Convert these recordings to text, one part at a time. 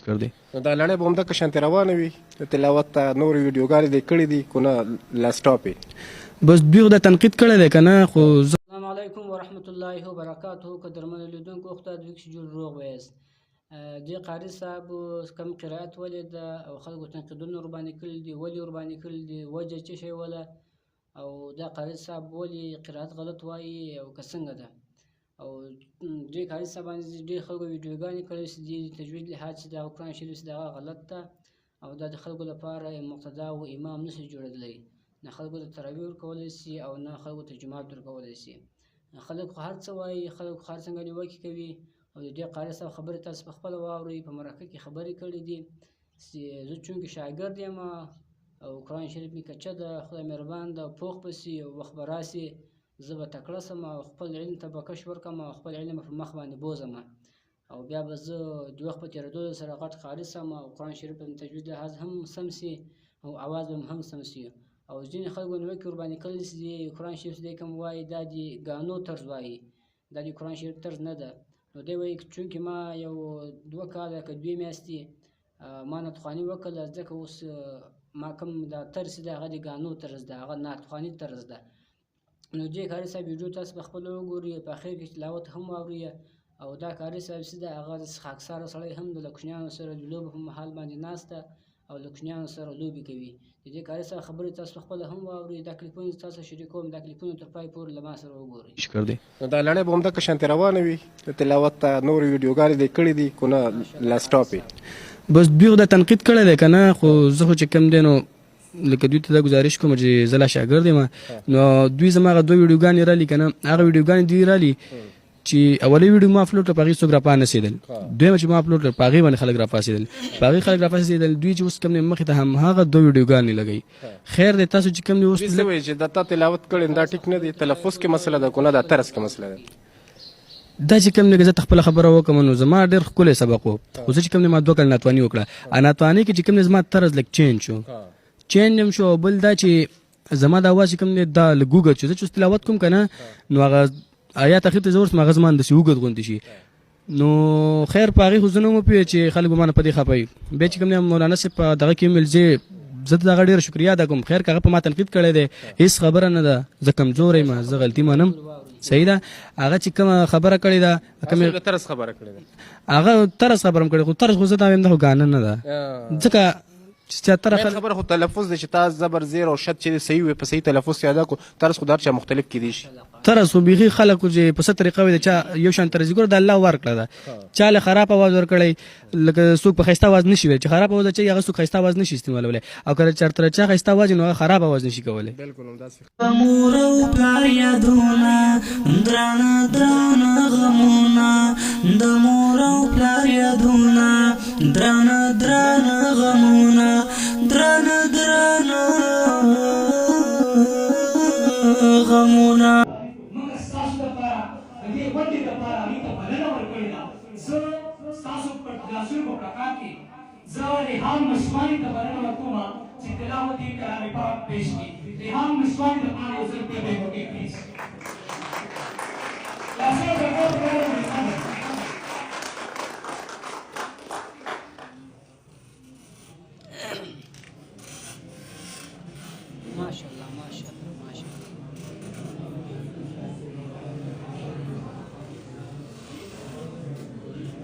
کړ دی. دا لړۍ به همدغه شانتې روانه وي د تلاوت ته نورې ویډیوګانې دې کړي دي کو نه لاسټاپ یې بس دوی خو دا تنقید کړی دی که نه خو السلام علیکم ورحمت الله وبرکاته. قدرمنو لیدونکو وخت دوی چې جوړ روغ ویاست. دې قاري صاحب کم قرائت ولیده او خلکو تنقیدونه ورباندې کړي دي، ولې ورباندې کړي دي، وجه څه شی وله، او دا قاري صاحب ولې قرائت غلط وایي او که څنګه ده. او دې قاري صاحب باندې ډېر خلکو ویډیوګانې کړي چې د تجوید لحاظ چې دغه قرآن شریف چې دغه غلط ده او دا د خلکو لپاره مقتدا او امام نشي جوړېدلی، نه خلکو ته تراویح ورکولی شي او نه خلکو ته جماعت ورکولی شي. خلک خو هر څه وایي، خلک خو هر څنګه نیوکې کوي او د دې قاري صاحب خبرې تاسو په خپله واورئ. په مرکه کې خبرې کړې دي چې زه چونکې شاګرد یم او قرآن شریف مې کچه ده، خدای مهربان ده، پوخ به سي او وخت به راسي زه به تکړه سم او خپل علم ته به کش ورکړم او خپل علم په مخ باندې بوځم او بیا به زه د وخت په تېرېدو سره غټ قاري سم او قرآن شریف په تجوید لحاظ هم سم سي او اواز به هم سم سي. او ځینې خلکو نیوکې ورباندې کړلې چې قرآن شریف چې دی کوم وایي دا د ګانو طرز وایي، دا د قرآن شریف طرز نه ده. نو دی وایي چونکې ما یو 2 کاله که 2 میاشتې ما نطخواني وکړله، ځکه اوس ما کوم دا طرز چې دی هغه د ګانو طرز ده، هغه نطخواني طرز ده. نو دې قاري صاحب ویډیو تاسو په خپله وګورئ، په اخر کې تلاوت هم واورئ. او دا قاري صاحب چې دی هغه د خاکساره سړی هم د کوچنیانو سره د لوبو په محل باندې ناست ده او له کوچنیانو سره لوبې کوي. د دې قاري صاحب خبرې تاسو په خپله هم واورئ. دا کلیپونه تاسو شریکوم، دا کلیپونه تر پای پورې له ما سره وګورئ. کړ دی. دا لړۍ به همدغه شانتې روانه وي د تلاوت ته نورې ویډیوګانې دې کړي دي کو نه لاسټاپ یې بس دوی خو دا تنقید کړی دی که نه خو زه خو چې کوم دی نو لکه دوی ته دا گزارش کوم چې زه لا شاګرد یم نو دوی زما هغه 2 ویډیوګانې رالي که نه هغه ویډیوګانې دوی رالي چې اولي ویډیو ما اپلوډ کړه په هغې څوک راپا نسېدل، دویمه چې ما اپلوډ کړه په هغې باندې خلک راپاڅېدل، په هغې خلک راپاڅېدل. دوی چې اوس کوم دی مخې ته هماغه 2 ویډیوګانې لګوي. خیر دی تاسو چې کوم دی اوس څه وایي چې دا تا تلاوت کړی دا ټیک نه دی، تلفظ کې مسله ده کو نه دا طرز کې مسله ده. دا چې کوم دی زه ته خپله خبره وکړم نو زما ډېر ښکلی سبق و، خو زه چې کوم دی ما 2 کاله ناتواني وکړه. ناتوانۍ کې چې کوم دی زما طرز لږ چینج شو، چینج هم شو. او بل دا چې زما د اواز چې کوم دی دا لږ اوږد شو. زه چې اوس تلاوت کوم که نه نو هغه آیات اخر ته زه ورسم هغه زما داسې اوږد غوندې شي. نو خیر په هغې خو زه نه وم پوهېږم چې خلک به ما نه په دې خفه وي. بیا چې کوم دی مولانا صاحب په دغه کې ویل زه د هغه ډېره شکریا ادا کوم. خیر که هغه په ما تنقید کړی دی هېڅ خبره نه ده، زه کمزوری یم، زه غلطي منم، صحیح ده. هغه چې کومه خبره کړې ده هغه طرز خبره کړې ده، هغه طرز خبره هم کړې خو طرز خو زه دا وایم دا خو ګانه نه ده. ځکه چې خبره خو تلفظ دی چې تا زبر زیر او شد چې صحیح وي په صحیح تلفظ ادا کو. طرز خو د هر چا مختلف کیدی شي. طرز خو بیخي خلکو چې په څه طریقه وي د چا یو شان طرز ګوره د الله ورکړه ده. چا له خراب اواز ورکړی لکه څوک په ښایسته اواز نشي ویلی، چې خراب اواز اچوي هغه څوک ښایسته اواز نشي استعمالولی، او کله چېرته چا ښایسته اواز نو هغه خراب اواز نشي کولی. بالکل همداسې. مور او پلار یادونه درانه درانه غمونه، د مور او پلار یادونه درانه درانه غمونه، درانه درانه غمونه. ونډې دپاره هغې ته بلنه ورکړې ده. زه ستاسو په کلاسونو په پړکا کې زه ریحان مشماني ته بلنه ورکوم چې تلاوت یې کلام پاک پیش کړي. ریحان مشماني دپاره یو ځل بیا به یې وکړي پلیز. لاسونه به غور کړی ماشاءالله ماشاءالله ماشاءالله.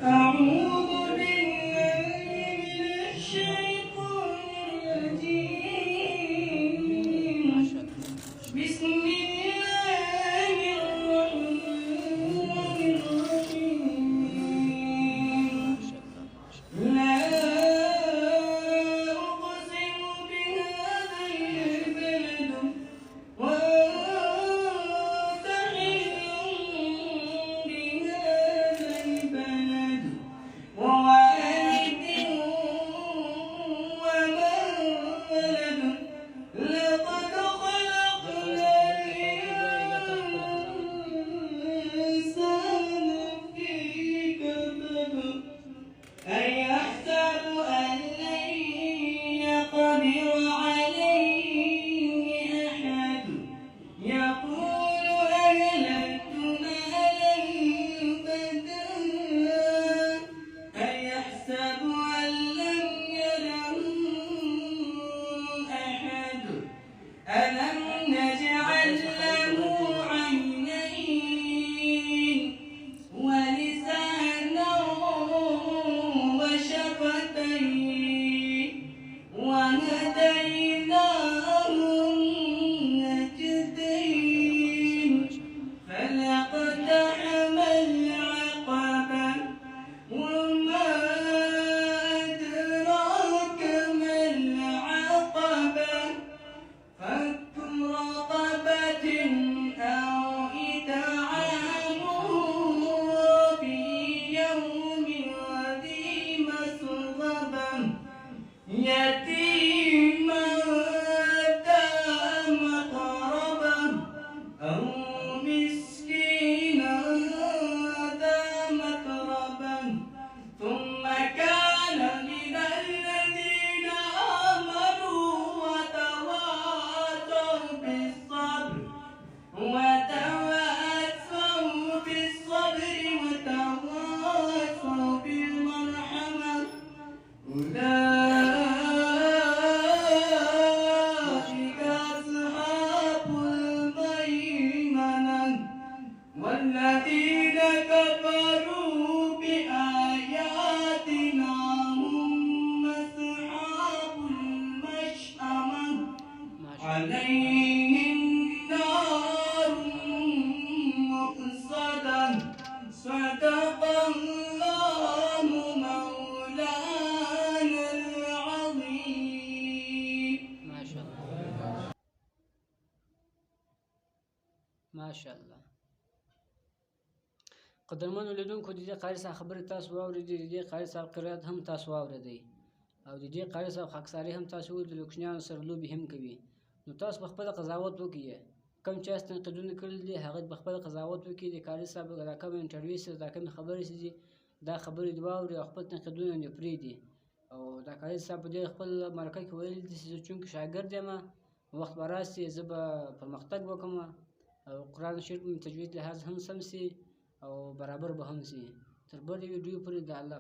أعوذ بالله من الشيطان الرجيم. بسم الله الرحمن الرحيم. يتيما ذا مقربة أو مسكينا ذا متربة ثم كان من الذين آمنوا وتواصوا بالصبر وتواصوا بالمرحمة أولئك أصحاب الميمنة والذين كفروا بآياتنا هم أصحاب المشأمة عليهم نار مؤصدة صدق الله مولانا العظيم. ما شاء الله ما شاء الله. قدرمنو لیدونکو د دې قاري صاحب خبرې تاسو واورېدې، د دې قاري صاحب قرائت هم تاسو واورېدئ او د دې قاري صاحب خاکساري هم تاسو ولیدل، د کوچنیانو سره لوبې هم کوي. نو تاسو په خپله قضاوت وکړئ، کوم چې تاسو تنقیدونه کړي دي هغه په خپله قضاوت وکړي. د قاري صاحب دا کوم انټرویو چې دا کومې خبرې چې دي دا خبرې دې واوري او خپل تنقیدونه یې پرېږدي. او دا قاري صاحب په دې خپل مرکه کې ویلي دي چې زه چونکې شاګرد یم، وخت به راسي زه به پرمختګ وکړم او قرآن شریف مې تجوید لحاظ هم سم سي او برابر به هم سي. تر بلې ویډیو پورې د الله